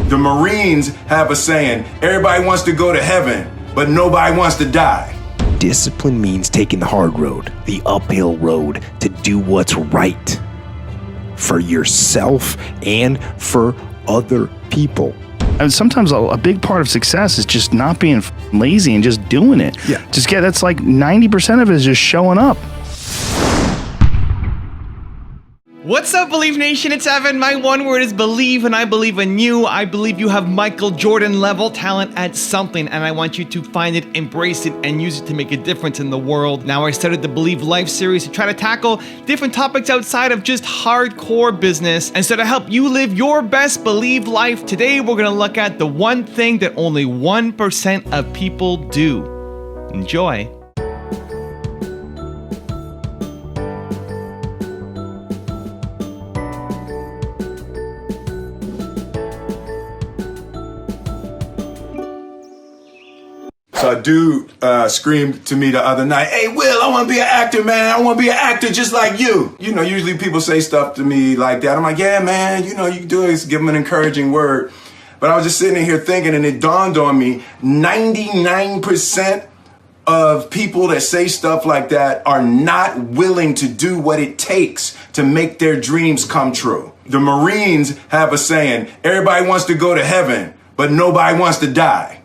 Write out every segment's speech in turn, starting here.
The Marines have a saying, everybody wants to go to heaven, but nobody wants to die. Discipline means taking the hard road, the uphill road, to do what's right for yourself and for other people. And sometimes a big part of success is just not being lazy and just doing it. Yeah. That's like 90% of it is just showing up. What's up, Believe Nation? It's Evan. My one word is believe, and I believe in you. I believe you have Michael Jordan level talent at something, and I want you to find it, embrace it, and use it to make a difference in the world. Now, I started the Believe Life series to try to tackle different topics outside of just hardcore business, and so to help you live your best Believe life, today we're going to look at the one thing that only 1% of people do. Enjoy. So a dude screamed to me the other night, "Hey, Will, I want to be an actor, man. I want to be an actor just like you." You know, usually people say stuff to me like that. I'm like, "Yeah, man, you know, you can do it. Give them an encouraging word." But I was just sitting here thinking, and it dawned on me, 99% of people that say stuff like that are not willing to do what it takes to make their dreams come true. The Marines have a saying, everybody wants to go to heaven, but nobody wants to die.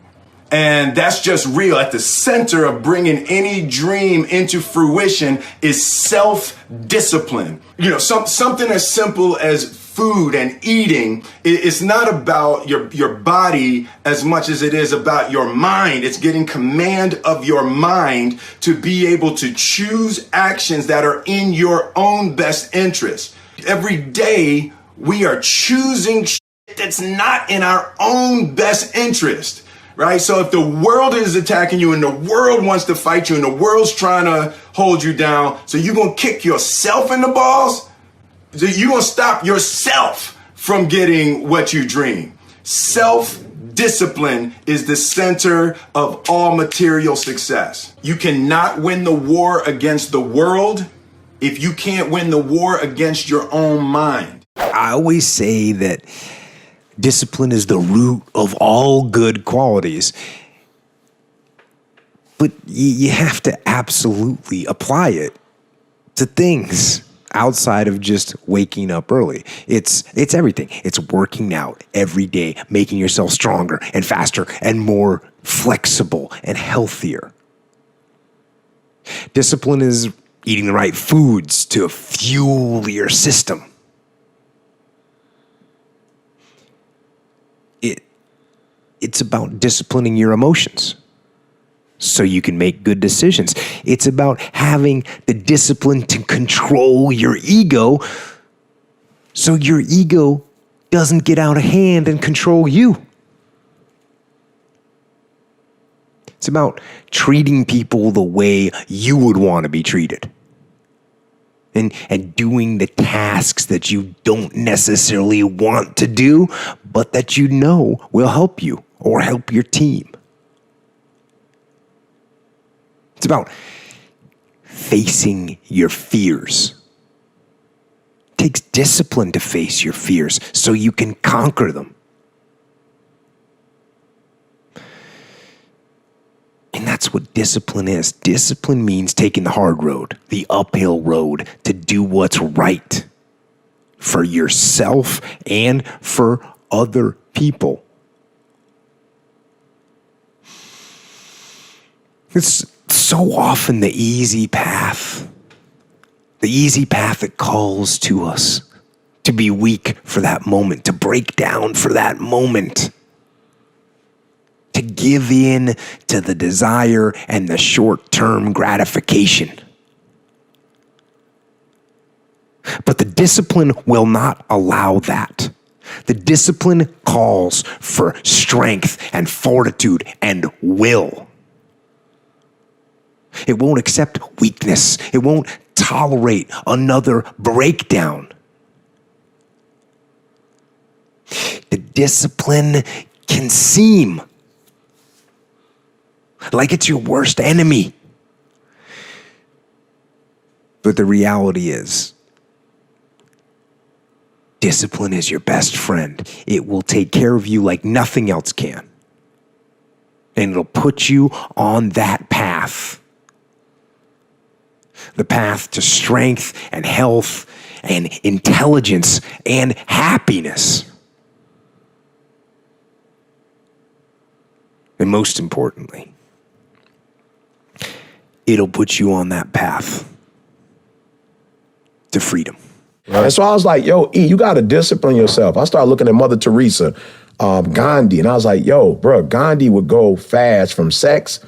And that's just real. At the center of bringing any dream into fruition is self-discipline. You know, something as simple as food and eating. It's not about your body as much as it is about your mind. It's getting command of your mind to be able to choose actions that are in your own best interest. Every day we are choosing shit that's not in our own best interest. Right? So if the world is attacking you and the world wants to fight you and the world's trying to hold you down, so you're going to kick yourself in the balls? So you're going to stop yourself from getting what you dream. Self-discipline is the center of all material success. You cannot win the war against the world if you can't win the war against your own mind. I always say that discipline is the root of all good qualities. But you have to absolutely apply it to things outside of just waking up early. It's everything. It's working out every day, making yourself stronger and faster and more flexible and healthier. Discipline is eating the right foods to fuel your system. It's about disciplining your emotions so you can make good decisions. It's about having the discipline to control your ego so your ego doesn't get out of hand and control you. It's about treating people the way you would want to be treated. And doing the tasks that you don't necessarily want to do, but that you know will help you or help your team. It's about facing your fears. It takes discipline to face your fears so you can conquer them. And that's what discipline is. Discipline means taking the hard road, the uphill road, to do what's right for yourself and for other people. It's so often the easy path that calls to us to be weak for that moment, to break down for that moment, to give in to the desire and the short-term gratification. But the discipline will not allow that. The discipline calls for strength and fortitude and will. It won't accept weakness. It won't tolerate another breakdown. The discipline can seem like it's your worst enemy. But the reality is, Discipline is your best friend. It will take care of you like nothing else can. And it'll put you on that path. The path to strength and health and intelligence and happiness. And most importantly, it'll put you on that path to freedom. Right. And so I was like, yo, E, you got to discipline yourself. I started looking at Mother Teresa, Gandhi, and I was like, yo, bro, Gandhi would go fast from sex,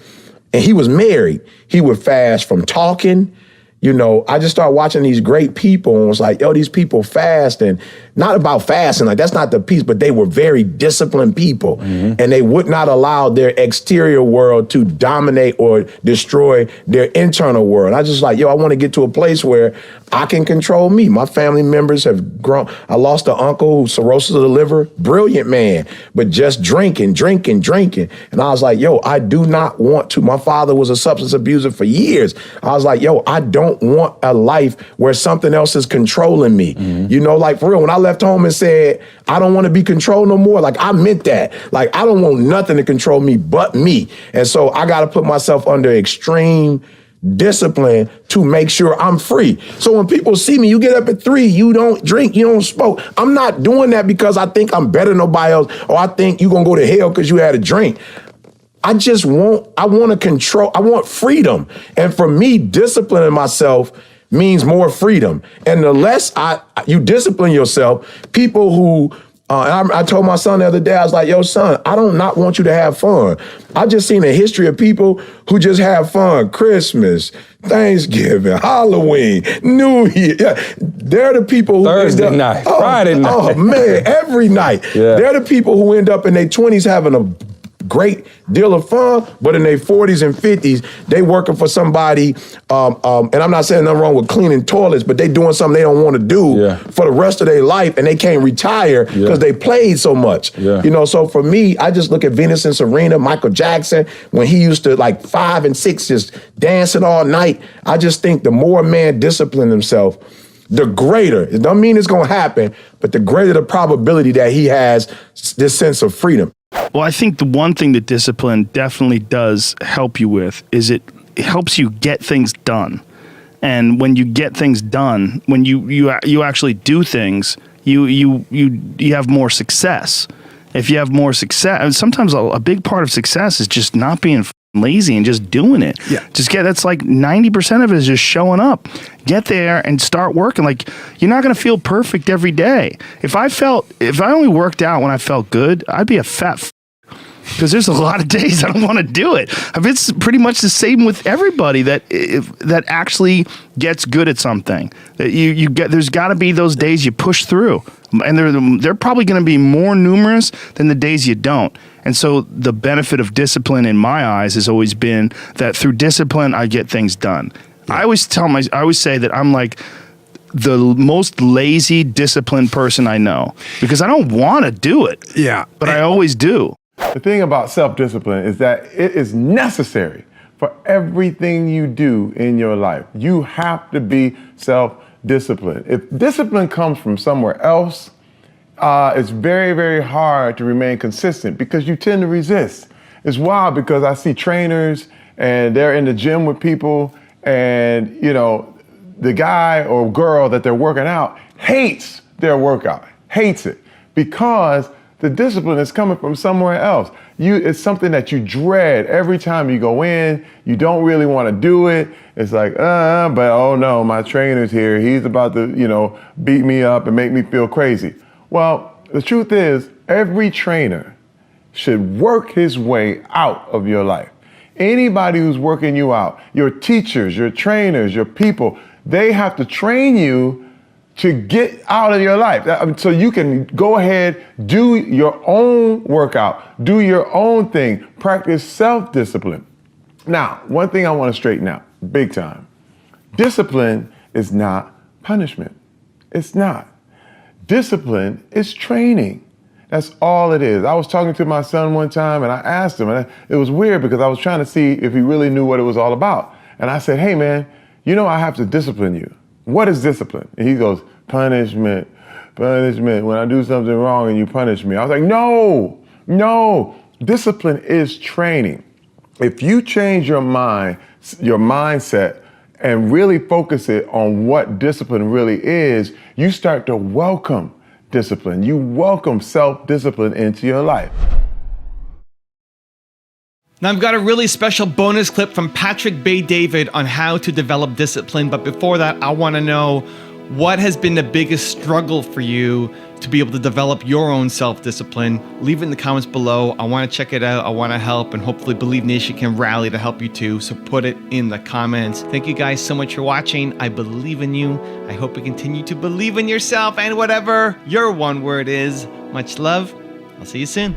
and he was married. He would fast from talking. You know, I just started watching these great people and was like, yo, these people fast, and not about fasting, like that's not the piece, but they were very disciplined people. Mm-hmm. And they would not allow their exterior world to dominate or destroy their internal world. I just like, yo, I want to get to a place where I can control me. My family members have grown. I lost an uncle who cirrhosis of the liver, brilliant man, but just drinking. And I was like, yo, I do not want to. My father was a substance abuser for years. I was like, yo, I don't want a life where something else is controlling me. Mm-hmm. You know, like for real, when I left home and said, I don't want to be controlled no more, like I meant that. Like I don't want nothing to control me but me. And so I got to put myself under extreme discipline to make sure I'm free. So when people see me, you get up at 3, you don't drink, you don't smoke. I'm not doing that because I think I'm better than nobody else, or I think you're going to go to hell because you had a drink. I want to control, I want freedom. And for me, disciplining myself means more freedom. And the less you discipline yourself, people who, I told my son the other day, I was like, yo, son, I don't not want you to have fun. I just seen a history of people who just have fun. Christmas, Thanksgiving, Halloween, New Year. Yeah. They're the people who Thursday night, Friday night. Oh, man, every night. Yeah. They're the people who end up in their 20s having a great deal of fun, but in their 40s and 50s, they working for somebody, and I'm not saying nothing wrong with cleaning toilets, but they doing something they don't want to do for the rest of their life, and they can't retire because they played so much. Yeah. You know, so for me, I just look at Venus and Serena, Michael Jackson, when he used to like 5 and 6 just dancing all night. I just think the more a man disciplines himself, the greater, it don't mean it's going to happen, but the greater the probability that he has this sense of freedom. Well, I think the one thing that discipline definitely does help you with is it helps you get things done. And when you get things done, when you actually do things, you have more success. If you have more success, and sometimes a big part of success is just not being lazy and just doing it. Yeah. That's like 90% of it is just showing up. Get there and start working. Like, you're not going to feel perfect every day. If I only worked out when I felt good, I'd be a fat because there's a lot of days I don't want to do it. It's pretty much the same with everybody that actually gets good at something. That there's got to be those days you push through, and they're probably going to be more numerous than the days you don't. And so the benefit of discipline in my eyes has always been that through discipline I get things done. Yeah. I always say that I'm like the most lazy, disciplined person I know because I don't want to do it. Yeah, but I always do. The thing about self-discipline is that it is necessary for everything you do in your life. You have to be self-disciplined. If discipline comes from somewhere else, it's very, very hard to remain consistent because you tend to resist. It's wild because I see trainers and they're in the gym with people and, you know, the guy or girl that they're working out hates their workout, hates it because the discipline is coming from somewhere else. It's something that you dread every time you go in. You don't really want to do it. It's like, but oh no, my trainer's here. He's about to, beat me up and make me feel crazy. Well, the truth is, every trainer should work his way out of your life. Anybody who's working you out, your teachers, your trainers, your people, they have to train you to get out of your life. So you can go ahead, do your own workout, do your own thing, practice self-discipline. Now, one thing I want to straighten out, big time. Discipline is not punishment. It's not. Discipline is training. That's all it is. I was talking to my son one time and I asked him, and it was weird because I was trying to see if he really knew what it was all about. And I said, hey man, I have to discipline you. What is discipline? And he goes, punishment, punishment. When I do something wrong and you punish me. I was like, no. Discipline is training. If you change your mindset, and really focus it on what discipline really is, you start to welcome discipline. You welcome self-discipline into your life. Now I've got a really special bonus clip from Patrick Bay-David on how to develop discipline. But before that, I want to know, what has been the biggest struggle for you to be able to develop your own self-discipline? Leave it in the comments below. I want to check it out. I want to help, and hopefully Believe Nation can rally to help you too. So put it in the comments. Thank you guys so much for watching. I believe in you. I hope you continue to believe in yourself and whatever your one word is. Much love. I'll see you soon.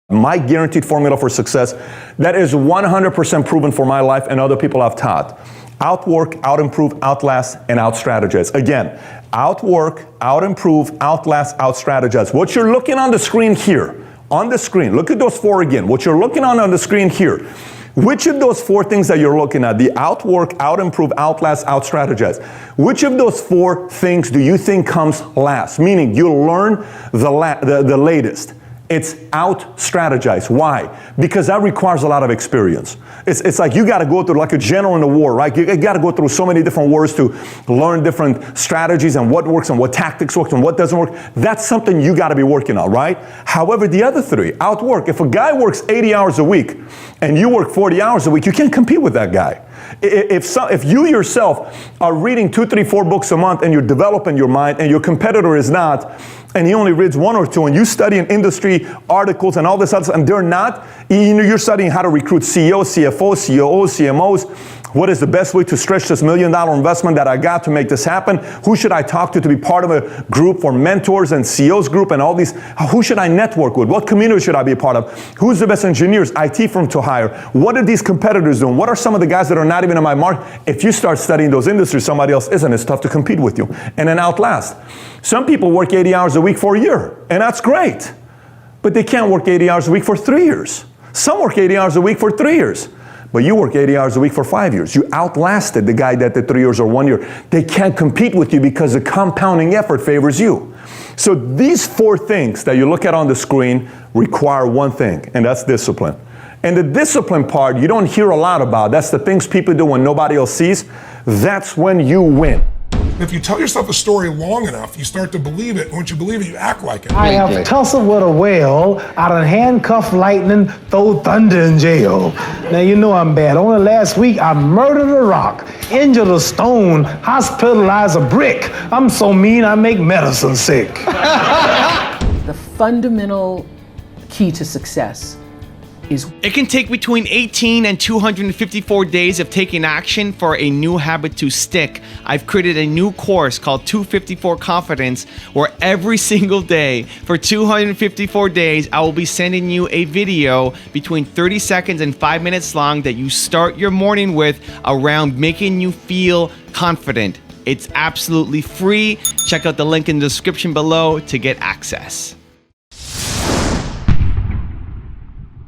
My guaranteed formula for success that is 100% proven for my life and other people I've taught. Outwork, out-improve, outlast, and out-strategize. Again, outwork, out-improve, outlast, out-strategize. What you're looking on the screen here, on the screen, look at those four again. What you're looking on the screen here, which of those four things that you're looking at, the outwork, out-improve, outlast, out-strategize, which of those four things do you think comes last? Meaning you'll learn the latest. It's out-strategize. Why? Because that requires a lot of experience. It's like you got to go through, like a general in a war, right? You got to go through so many different wars to learn different strategies and what works and what tactics work and what doesn't work. That's something you got to be working on, right? However, the other three, outwork. If a guy works 80 hours a week and you work 40 hours a week, you can't compete with that guy. If you yourself are reading 2, 3, 4 books a month and you're developing your mind and your competitor is not, and he only reads 1 or 2, and you study in industry articles and all this other stuff, and they're not, you're studying how to recruit CEOs, CFOs, COOs, CMOs. What is the best way to stretch this $1 million investment that I got to make this happen? Who should I talk to be part of a group for mentors and CEOs group and all these? Who should I network with? What community should I be a part of? Who's the best engineers, IT firm to hire? What are these competitors doing? What are some of the guys that are not even in my market? If you start studying those industries, somebody else isn't. It's tough to compete with you. And then outlast. Some people work 80 hours a week for a year, and that's great. But they can't work 80 hours a week for 3 years. Some work 80 hours a week for 3 years. But you work 80 hours a week for 5 years. You outlasted the guy that did 3 years or 1 year. They can't compete with you because the compounding effort favors you. So these 4 things that you look at on the screen require one thing, and that's discipline. And the discipline part, you don't hear a lot about. That's the things people do when nobody else sees. That's when you win. If you tell yourself a story long enough, you start to believe it. And once you believe it, you act like it. I have tussled with a whale, I done handcuffed lightning, throw thunder in jail. Now you know I'm bad. Only last week I murdered a rock, injured a stone, hospitalized a brick. I'm so mean I make medicine sick. The fundamental key to success is it can take between 18 and 254 days of taking action for a new habit to stick. I've created a new course called 254 Confidence, where every single day for 254 days, I will be sending you a video between 30 seconds and 5 minutes long that you start your morning with around making you feel confident. It's absolutely free. Check out the link in the description below to get access.